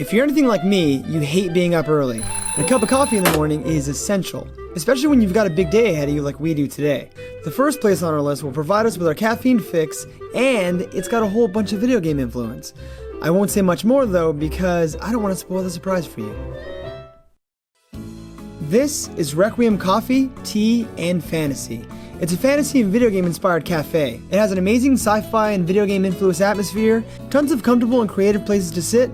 If you're anything like me, you hate being up early, and a cup of coffee in the morning is essential, especially when you've got a big day ahead of you like we do today. The first place on our list will provide us with our caffeine fix, and it's got a whole bunch of video game influence. I won't say much more though, because I don't want to spoil the surprise for you. This is Requiem Coffee, Tea, and Fantasy. It's a fantasy and video game inspired cafe. It has an amazing sci-fi and video game influenced atmosphere, tons of comfortable and creative places to sit,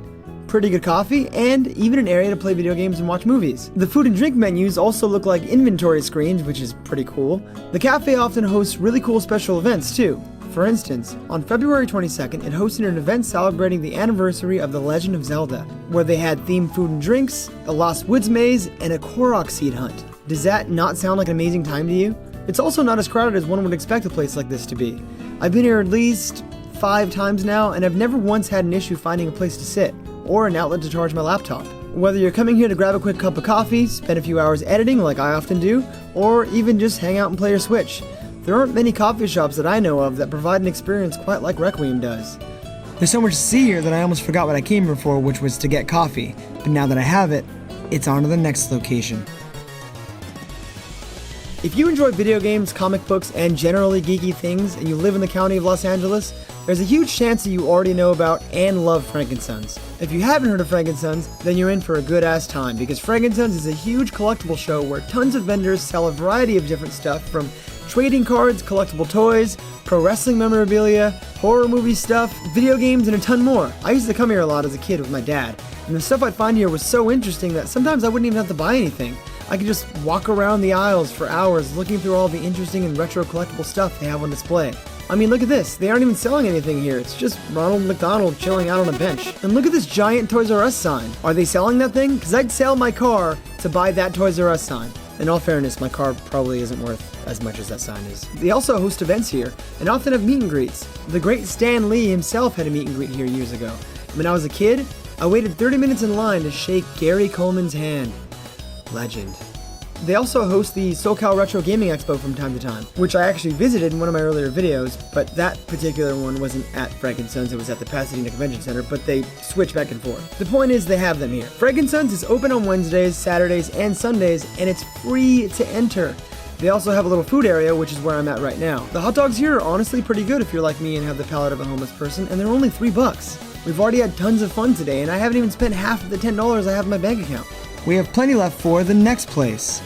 pretty good coffee, and even an area to play video games and watch movies. The food and drink menus also look like inventory screens, which is pretty cool. The cafe often hosts really cool special events too. For instance, on February 22nd, it hosted an event celebrating the anniversary of The Legend of Zelda, where they had themed food and drinks, a Lost Woods maze, and a Korok seed hunt. Does that not sound like an amazing time to you? It's also not as crowded as one would expect a place like this to be. I've been here at least 5 times now, and I've never once had an issue finding a place to sit, or an outlet to charge my laptop. Whether you're coming here to grab a quick cup of coffee, spend a few hours editing like I often do, or even just hang out and play your Switch, there aren't many coffee shops that I know of that provide an experience quite like Requiem does. There's so much to see here that I almost forgot what I came here for, which was to get coffee. But now that I have it, it's on to the next location. If you enjoy video games, comic books, and generally geeky things, and you live in the county of Los Angeles, there's a huge chance that you already know about and love Frankincense. If you haven't heard of Frankincense, then you're in for a good-ass time, because Frankincense is a huge collectible show where tons of vendors sell a variety of different stuff, from trading cards, collectible toys, pro wrestling memorabilia, horror movie stuff, video games, and a ton more. I used to come here a lot as a kid with my dad, and the stuff I'd find here was so interesting that sometimes I wouldn't even have to buy anything. I could just walk around the aisles for hours looking through all the interesting and retro collectible stuff they have on display. I mean, look at this. They aren't even selling anything here. It's just Ronald McDonald chilling out on a bench. And look at this giant Toys R Us sign. Are they selling that thing? Because I'd sell my car to buy that Toys R Us sign. In all fairness, my car probably isn't worth as much as that sign is. They also host events here, and often have meet and greets. The great Stan Lee himself had a meet and greet here years ago. When I was a kid, I waited 30 minutes in line to shake Gary Coleman's hand. Legend. They also host the SoCal Retro Gaming Expo from time to time, which I actually visited in one of my earlier videos, but that particular one wasn't at Frankincense, it was at the Pasadena Convention Center, but they switch back and forth. The point is they have them here. Frankincense is open on Wednesdays, Saturdays, and Sundays, and it's free to enter. They also have a little food area, which is where I'm at right now. The hot dogs here are honestly pretty good if you're like me and have the palate of a homeless person, and they're only $3. We've already had tons of fun today, and I haven't even spent half of the $10 I have in my bank account. We have plenty left for the next place.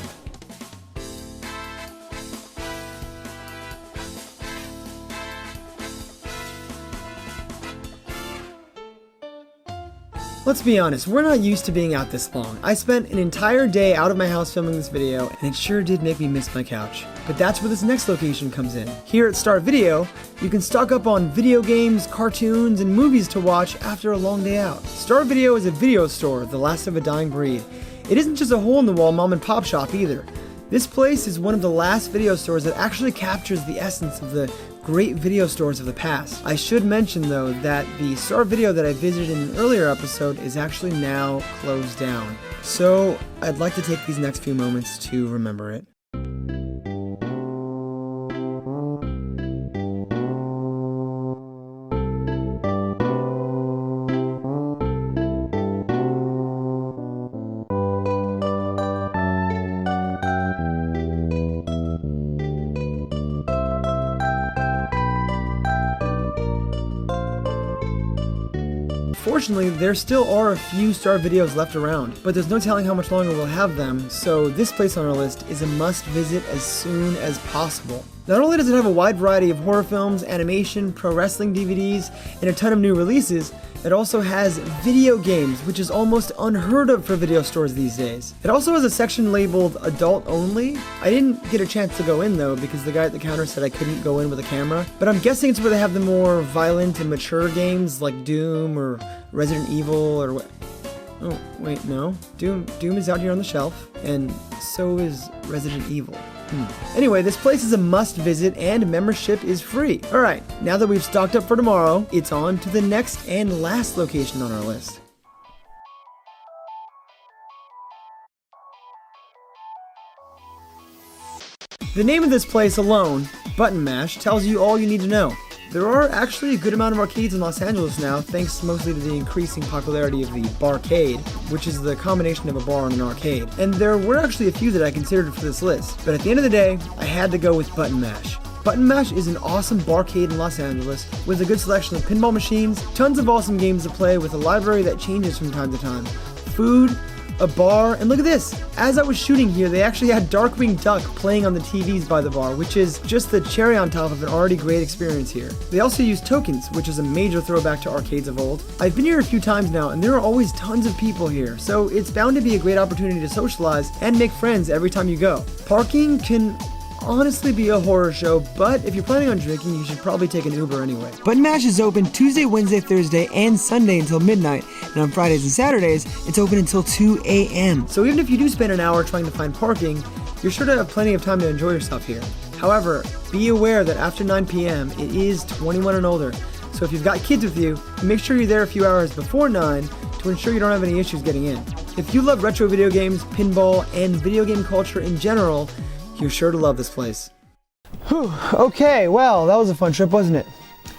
Let's be honest, we're not used to being out this long. I spent an entire day out of my house filming this video, and it sure did make me miss my couch. But that's where this next location comes in. Here at Star Video, you can stock up on video games, cartoons, and movies to watch after a long day out. Star Video is a video store, the last of a dying breed. It isn't just a hole-in-the-wall mom and pop shop either. This place is one of the last video stores that actually captures the essence of the great video stores of the past. I should mention though that the Star Video that I visited in an earlier episode is actually now closed down. So I'd like to take these next few moments to remember it. Fortunately, there still are a few Star Videos left around, but there's no telling how much longer we'll have them, so this place on our list is a must visit as soon as possible. Not only does it have a wide variety of horror films, animation, pro wrestling DVDs, and a ton of new releases, it also has video games, which is almost unheard of for video stores these days. It also has a section labeled adult only. I didn't get a chance to go in though because the guy at the counter said I couldn't go in with a camera, but I'm guessing it's where they have the more violent and mature games like Doom or Resident Evil or what. Oh, wait, no. Doom is out here on the shelf, and so is Resident Evil. Anyway, this place is a must visit and membership is free. Alright, now that we've stocked up for tomorrow, it's on to the next and last location on our list. The name of this place alone, Button Mash, tells you all you need to know. There are actually a good amount of arcades in Los Angeles now, thanks mostly to the increasing popularity of the Barcade, which is the combination of a bar and an arcade. And there were actually a few that I considered for this list, but at the end of the day, I had to go with Button Mash. Button Mash is an awesome barcade in Los Angeles with a good selection of pinball machines, tons of awesome games to play with a library that changes from time to time, food, a bar, and look at this! As I was shooting here, they actually had Darkwing Duck playing on the TVs by the bar, which is just the cherry on top of an already great experience here. They also use tokens, which is a major throwback to arcades of old. I've been here a few times now, and there are always tons of people here, so it's bound to be a great opportunity to socialize and make friends every time you go. Parking can honestly be a horror show, but if you're planning on drinking, you should probably take an Uber anyway. Button Mash is open Tuesday, Wednesday, Thursday, and Sunday until midnight, and on Fridays and Saturdays, it's open until 2 a.m. So even if you do spend an hour trying to find parking, you're sure to have plenty of time to enjoy yourself here. However, be aware that after 9 p.m., it is 21 and older, so if you've got kids with you, make sure you're there a few hours before 9 to ensure you don't have any issues getting in. If you love retro video games, pinball, and video game culture in general, you're sure to love this place. Whew, okay, well, that was a fun trip, wasn't it?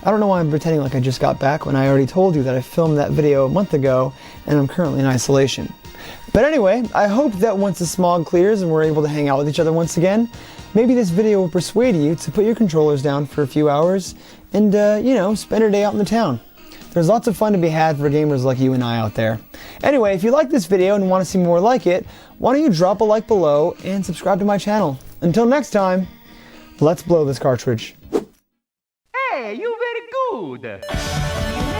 I don't know why I'm pretending like I just got back when I already told you that I filmed that video a month ago and I'm currently in isolation. But anyway, I hope that once the smog clears and we're able to hang out with each other once again, maybe this video will persuade you to put your controllers down for a few hours and, spend a day out in the town. There's lots of fun to be had for gamers like you and I out there. Anyway, if you like this video and want to see more like it, why don't you drop a like below and subscribe to my channel. Until next time, let's blow this cartridge. Hey, you very good!